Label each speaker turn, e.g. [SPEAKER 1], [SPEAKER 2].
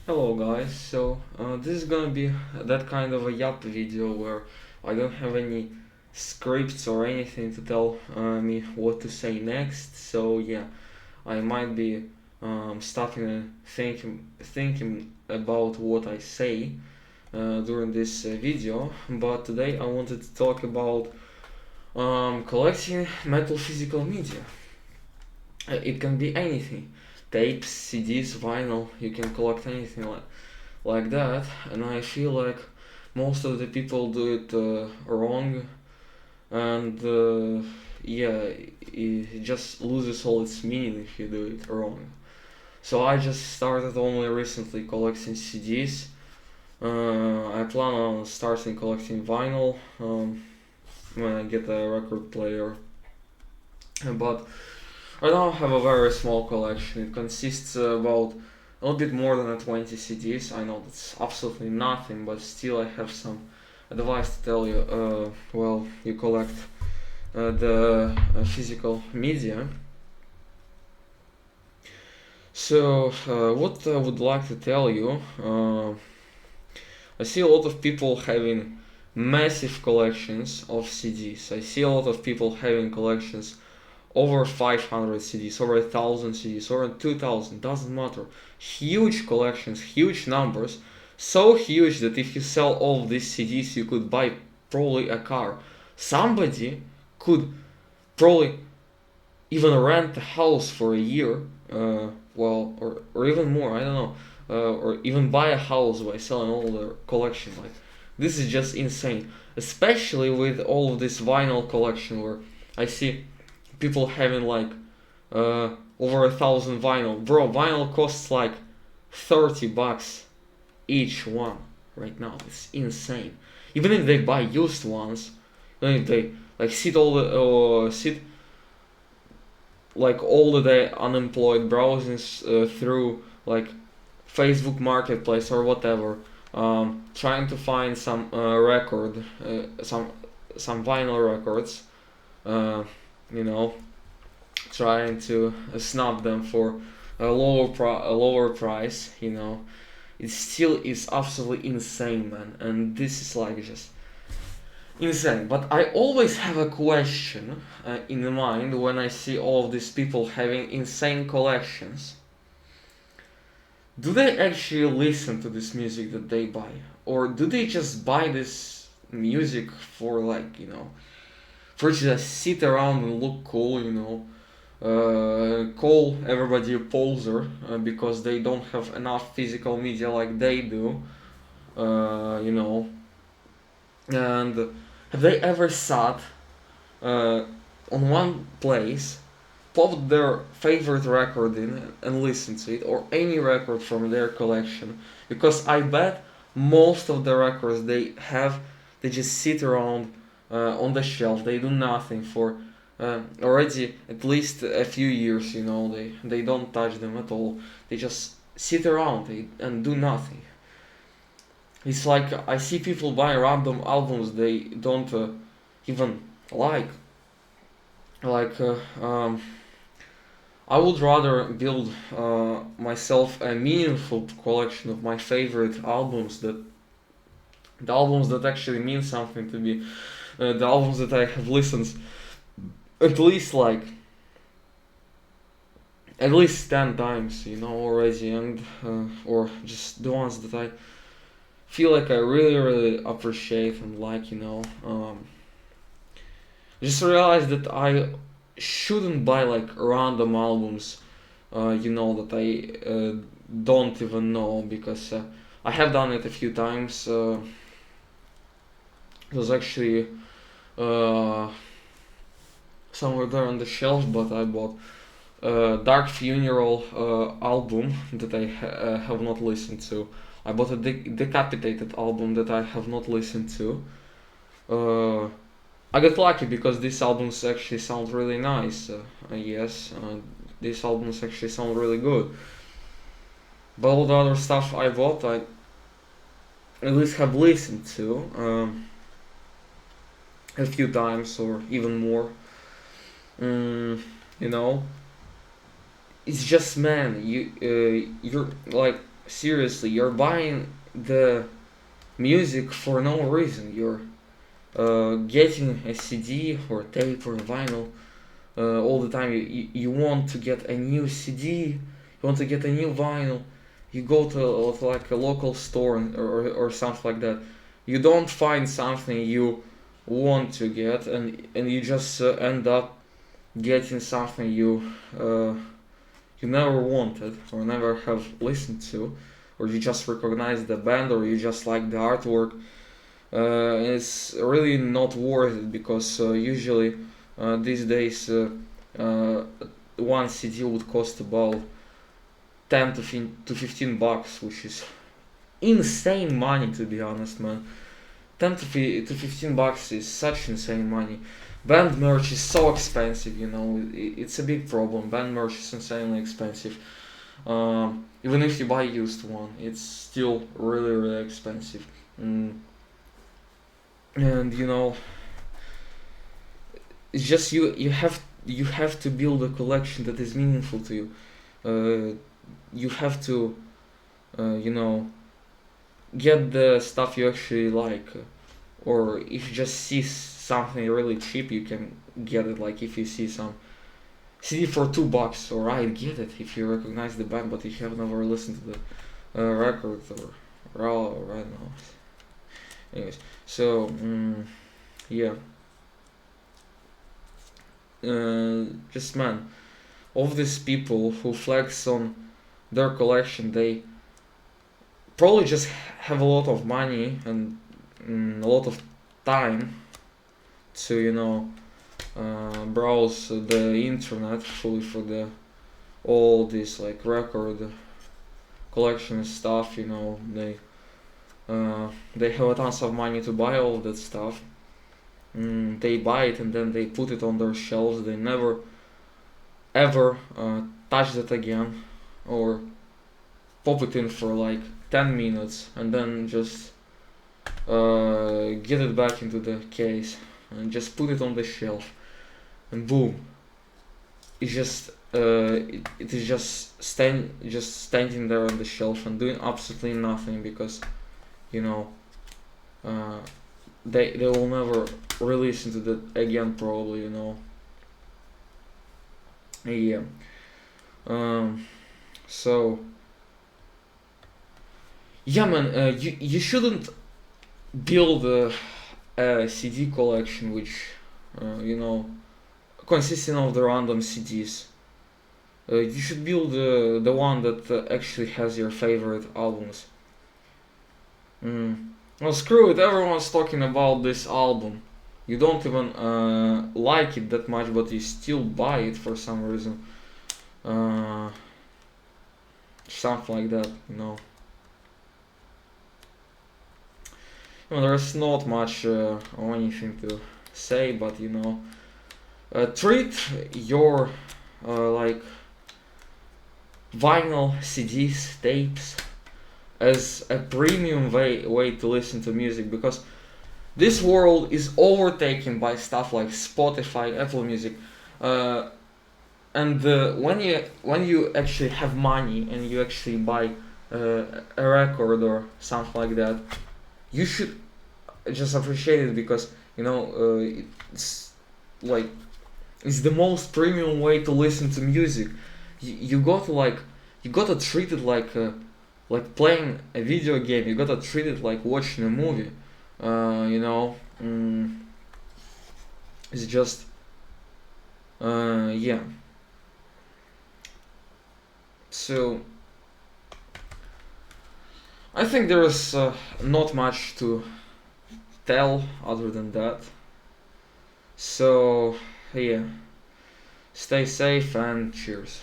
[SPEAKER 1] Hello guys, this is gonna be that kind of a yapp video where I don't have any scripts or anything to tell me what to say next. So yeah, I might be stopping and thinking about what I say during this video. But today I wanted to talk about collecting metal physical media. It can be anything, tapes, CDs, vinyl. You can collect anything like that, and I feel like most of the people do it wrong, and yeah, it just loses all its meaning if you do it wrong. So I just started only recently collecting CDs. I plan on starting collecting vinyl when I get a record player, but I now have a very small collection. It consists about a little bit more than 20 CDs. I know that's absolutely nothing, but still I have some advice to tell you. Well, you collect the physical media. So, what I would like to tell you, I see a lot of people having massive collections of CDs. I see a lot of people having collections over 500 CDs, over 1,000 CDs, over 2,000, doesn't matter. Huge collections, huge numbers, so huge that if you sell all of these CDs, you could buy probably a car. Somebody could probably even rent a house for a year, or even more, I don't know, or even buy a house by selling all their collection. Like, this is just insane, especially with all of this vinyl collection where I see people having like over 1,000 vinyl. Bro, vinyl costs like $30 each one right now. It's insane. Even if they buy used ones, even if they like sit like all the day unemployed, browsing through like Facebook Marketplace or whatever, trying to find some record, some vinyl records, uh, you know, trying to snap them for a lower price. It still is absolutely insane, man, and this is like just insane. But I always have a question in mind when I see all of these people having insane collections. Do they actually listen to this music that they buy, or do they just buy this music for for just sit around and look cool, call everybody a poser because they don't have enough physical media like they do, you know. And have they ever sat uh, on one place, popped their favorite record in, and listened to it, or any record from their collection? Because I bet most of the records they have, they just sit around on the shelf. They do nothing for already at least a few years. They don't touch them at all. They just sit around and do nothing. It's like I see people buy random albums they don't even like. Like I would rather build myself a meaningful collection of my favorite albums, the albums that actually mean something to me, the albums that I have listened at least like at least 10 times, already, and or just the ones that I feel like I really really appreciate and like. Just realized that I shouldn't buy like random albums, that I don't even know, because I have done it a few times. It was actually uh, somewhere there on the shelf, but I bought Dark Funeral album that I have not listened to. I bought a Decapitated album that I have not listened to. Uh, I got lucky because these albums actually sound really nice. Yes, these albums actually sound really good. But all the other stuff I bought, I at least have listened to a few times or even more. You know, it's just, man, you're like seriously, you're buying the music for no reason. You're getting a CD or tape or vinyl all the time. You want to get a new CD, you want to get a new vinyl. You go to like a local store or something like that. You don't find something you want to get, and you just end up getting something you never wanted or never have listened to, or you just recognize the band, or you just like the artwork. It's really not worth it, because usually these days uh, one CD would cost about 10 to 15 bucks, which is insane money, to be honest, man. 10 to 15 bucks is such insane money. Band merch is so expensive, you know, it's a big problem. Band merch is insanely expensive. Even if you buy used one, it's still really, really expensive. And you know, it's just you have to build a collection that is meaningful to you. You have to, you know, get the stuff you actually like, or if you just see something really cheap, you can get it. Like if you see some CD for $2, alright, get it if you recognize the band, but if you have never listened to the record or I don't know. Anyways, so yeah, just man, of these people who flex on their collection, they probably just have a lot of money and a lot of time to, you know, browse the internet fully for the all this like record collection stuff. You know, they have a tons of money to buy all that stuff. They buy it and then they put it on their shelves. They never ever touch that again, or pop it in for like 10 minutes and then just get it back into the case and just put it on the shelf, and boom, it's just it is just standing there on the shelf and doing absolutely nothing, because you know they will never release into that again, probably, you know. Yeah. So yeah, man, you shouldn't build a CD collection which you know, consisting of the random CDs. You should build the one that actually has your favorite albums. Well, screw it, everyone's talking about this album. You don't even like it that much, but you still buy it for some reason. Something like that, you know. Well, there's not much or anything to say, but you know, treat your like vinyl CDs, tapes as a premium way to listen to music, because this world is overtaken by stuff like Spotify, Apple Music, and when you actually have money and you actually buy a record or something like that, you should just appreciate it, because you know it's like it's the most premium way to listen to music. You got to like you gotta treat it like playing a video game. You gotta treat it like watching a movie. You know, it's just yeah. So I think there's not much to tell other than that. So yeah, stay safe and cheers.